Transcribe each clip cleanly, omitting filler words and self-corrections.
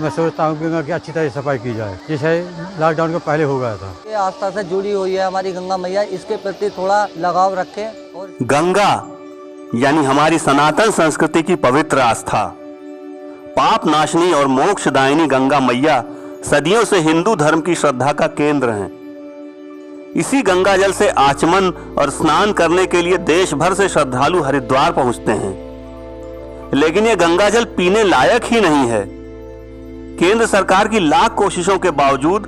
मैं सोचता हूँ कि गंगा की अच्छी तरह सफाई की जाए, जैसे लॉकडाउन के पहले हो गया था। ये आस्था से जुड़ी हुई है हमारी गंगा मैया, इसके प्रति थोड़ा लगाव रखें। और गंगा यानी हमारी सनातन संस्कृति की पवित्र आस्था, पाप नाशनी और मोक्षदायिनी गंगा मैया सदियों से हिंदू धर्म की श्रद्धा का केंद्र हैं। इसी गंगा जल से आचमन और स्नान करने के लिए देश भर से श्रद्धालु हरिद्वार पहुंचते हैं, लेकिन यह गंगा जल पीने लायक ही नहीं है। केंद्र सरकार की लाख कोशिशों के बावजूद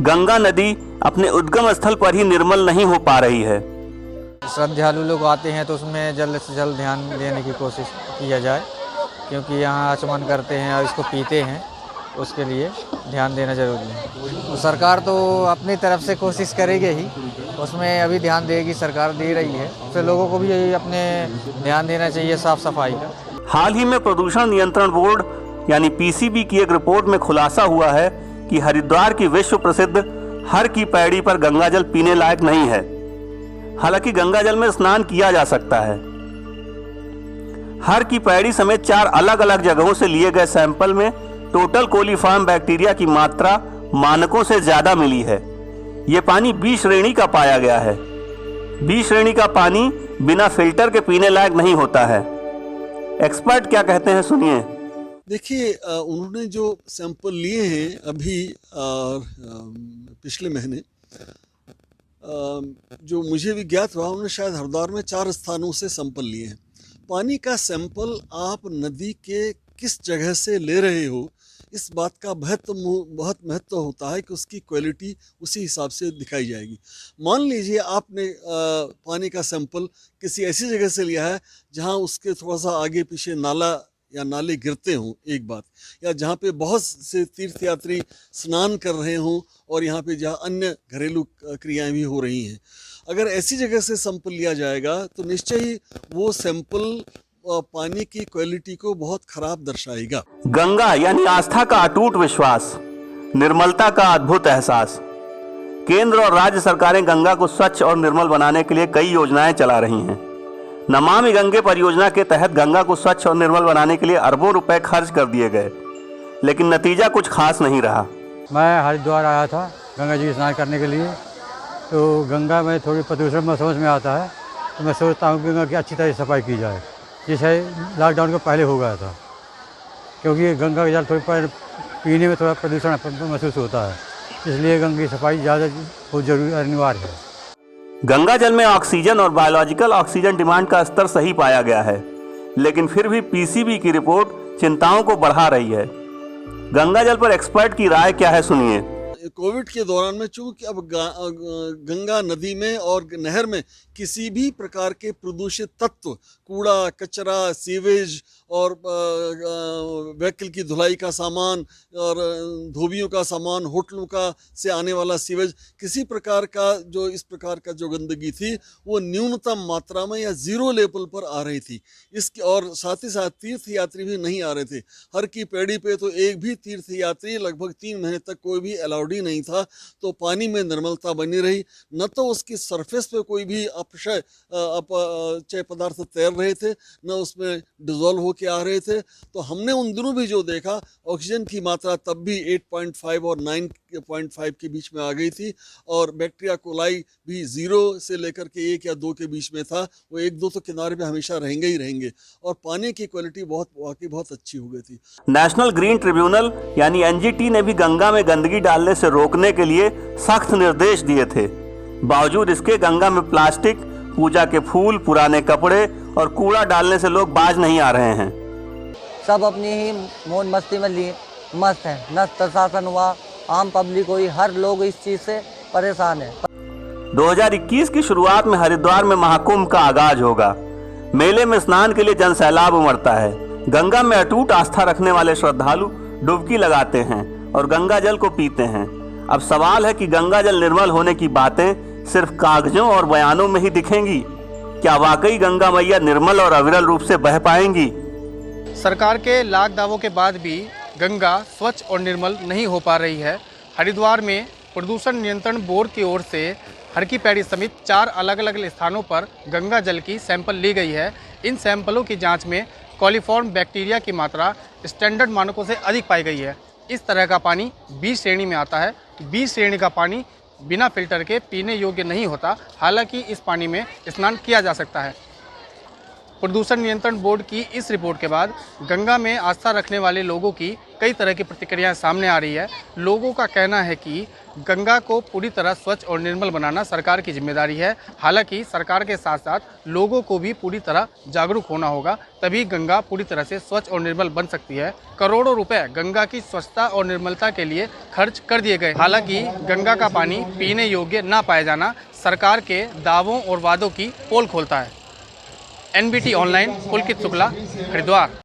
गंगा नदी अपने उद्गम स्थल पर ही निर्मल नहीं हो पा रही है। श्रद्धालु लोग आते हैं तो उसमें जल्द से जल्द ध्यान देने की कोशिश किया जाए, क्योंकि यहाँ आचमन करते हैं और इसको पीते हैं, उसके लिए ध्यान देना जरूरी है। तो सरकार तो अपनी तरफ से कोशिश करेगी ही, उसमें अभी ध्यान देगी, सरकार दे रही है, तो लोगों को भी अपने ध्यान देना चाहिए साफ सफाई का। हाल ही में प्रदूषण नियंत्रण बोर्ड यानी पीसीबी की एक रिपोर्ट में खुलासा हुआ है कि हरिद्वार की विश्व प्रसिद्ध हर की पैड़ी पर गंगा जल पीने लायक नहीं है। हालांकि गंगा जल में स्नान किया जा सकता है। हर की पैड़ी समेत 4 अलग अलग जगहों से लिए गए सैंपल में टोटल कोलीफॉर्म बैक्टीरिया की मात्रा मानकों से ज्यादा मिली है। यह पानी बी श्रेणी का पाया गया है। बी श्रेणी का पानी बिना फिल्टर के पीने लायक नहीं होता है। एक्सपर्ट क्या कहते हैं, सुनिए। देखिए, उन्होंने जो सैंपल लिए हैं अभी पिछले महीने, जो मुझे भी ज्ञात हुआ, उन्होंने शायद हरिद्वार में 4 स्थानों से सैंपल लिए हैं। पानी का सैंपल आप नदी के किस जगह से ले रहे हो, इस बात का बहुत महत्व होता है कि उसकी क्वालिटी उसी हिसाब से दिखाई जाएगी। मान लीजिए आपने पानी का सैंपल किसी ऐसी जगह से लिया है जहां उसके थोड़ा सा आगे पीछे नाला या नाले गिरते हों, एक बात, या जहाँ पे बहुत से तीर्थयात्री स्नान कर रहे हों और यहाँ पे जहाँ अन्य घरेलू क्रियाएं भी हो रही हैं, अगर ऐसी जगह से सैंपल लिया जाएगा तो निश्चय ही वो सैंपल पानी की क्वालिटी को बहुत खराब दर्शाएगा। गंगा यानी आस्था का अटूट विश्वास, निर्मलता का अद्भुत एहसास। केंद्र और राज्य सरकारें गंगा को स्वच्छ और निर्मल बनाने के लिए कई योजनाएं चला रही हैं। नमामि गंगे परियोजना के तहत गंगा को स्वच्छ और निर्मल बनाने के लिए अरबों रुपए खर्च कर दिए गए, लेकिन नतीजा कुछ खास नहीं रहा। मैं हरिद्वार आया था गंगा जी स्नान करने के लिए, तो गंगा में थोड़ी प्रदूषण में समझ में आता है, तो मैं सोचता हूँ कि गंगा की अच्छी तरह सफाई की जाए, जैसे लॉकडाउन के पहले हो गया था, क्योंकि गंगा का जल थोड़ी पीने में थोड़ा प्रदूषण महसूस होता है, इसलिए गंगा की सफाई ज़्यादा बहुत जरूरी अनिवार्य है। गंगा जल में ऑक्सीजन और बायोलॉजिकल ऑक्सीजन डिमांड का स्तर सही पाया गया है, लेकिन फिर भी पीसीबी की रिपोर्ट चिंताओं को बढ़ा रही है। गंगा जल पर एक्सपर्ट की राय क्या है, सुनिए। कोविड के दौरान में चूंकि अब गंगा नदी में और नहर में किसी भी प्रकार के प्रदूषित तत्व, कूड़ा कचरा, सीवेज और व्हीकल की धुलाई का सामान और धोबियों का सामान, होटलों का से आने वाला सीवेज, किसी प्रकार का जो इस प्रकार का जो गंदगी थी वो न्यूनतम मात्रा में या जीरो लेवल पर आ रही थी। इसके और साथ ही साथ तीर्थयात्री भी नहीं आ रहे थे। हर की पैड़ी पे तो एक भी तीर्थयात्री लगभग 3 महीने तक कोई भी अलाउड ही नहीं था, तो पानी में निर्मलता बनी रही। न तो उसकी सरफेस पे कोई भी अपचय पदार्थ तैर रहे थे, न उसमें डिजोल्व होके आ रहे थे। तो हमने उन दिनों भी जो देखा, ऑक्सीजन की मात्रा तब भी 8.5 और 9.5 के बीच में आ गई थी, और बैक्टीरिया कोलाई भी 0 से लेकर के 1 या 2 के बीच में था। वो 1-2 तो किनारे पे हमेशा रहेंगे ही रहेंगे, और पानी की क्वालिटी वाकई बहुत अच्छी हो गई थी। नेशनल ग्रीन ट्रिब्यूनल यानी एनजीटी ने भी गंगा में गंदगी डालने से रोकने के लिए सख्त निर्देश दिए थे। बावजूद इसके गंगा में प्लास्टिक, पूजा के फूल, पुराने कपड़े और कूड़ा डालने से लोग बाज नहीं आ रहे हैं। सब अपनी ही मौज मस्ती में लिए मस्त है। न प्रशासन हुआ, आम पब्लिक हुई, हर लोग इस चीज़ से परेशान है। 2021 की शुरुआत में हरिद्वार में महाकुंभ का आगाज होगा। मेले में स्नान के लिए जनसैलाब उमड़ता है। गंगा में अटूट आस्था रखने वाले श्रद्धालु डुबकी लगाते हैं और गंगा जल को पीते हैं। अब सवाल है कि गंगा जल निर्मल होने की बातें सिर्फ कागजों और बयानों में ही दिखेंगी? क्या वाकई गंगा मैया निर्मल और अविरल रूप से बह पाएंगी? सरकार के लाख दावों के बाद भी गंगा स्वच्छ और निर्मल नहीं हो पा रही है। हरिद्वार में प्रदूषण नियंत्रण बोर्ड की ओर से हर की पैड़ी समेत 4 अलग अलग स्थानों पर गंगा जल की सैंपल ली गई है। इन सैंपलों की जांच में कॉलीफॉर्म बैक्टीरिया की मात्रा स्टैंडर्ड मानकों से अधिक पाई गई है। इस तरह का पानी बी श्रेणी में आता है। बी श्रेणी का पानी बिना फिल्टर के पीने योग्य नहीं होता, हालांकि इस पानी में स्नान किया जा सकता है। प्रदूषण नियंत्रण बोर्ड की इस रिपोर्ट के बाद गंगा में आस्था रखने वाले लोगों की कई तरह की प्रतिक्रियाएं सामने आ रही है। लोगों का कहना है कि गंगा को पूरी तरह स्वच्छ और निर्मल बनाना सरकार की जिम्मेदारी है। हालांकि सरकार के साथ साथ लोगों को भी पूरी तरह जागरूक होना होगा, तभी गंगा पूरी तरह से स्वच्छ और निर्मल बन सकती है। करोड़ों रुपए गंगा की स्वच्छता और निर्मलता के लिए खर्च कर दिए गए। हालांकि गंगा का पानी पीने योग्य न पाया जाना सरकार के दावों और वादों की पोल खोलता है। NBT ऑनलाइन, पुलकित शुक्ला, हरिद्वार।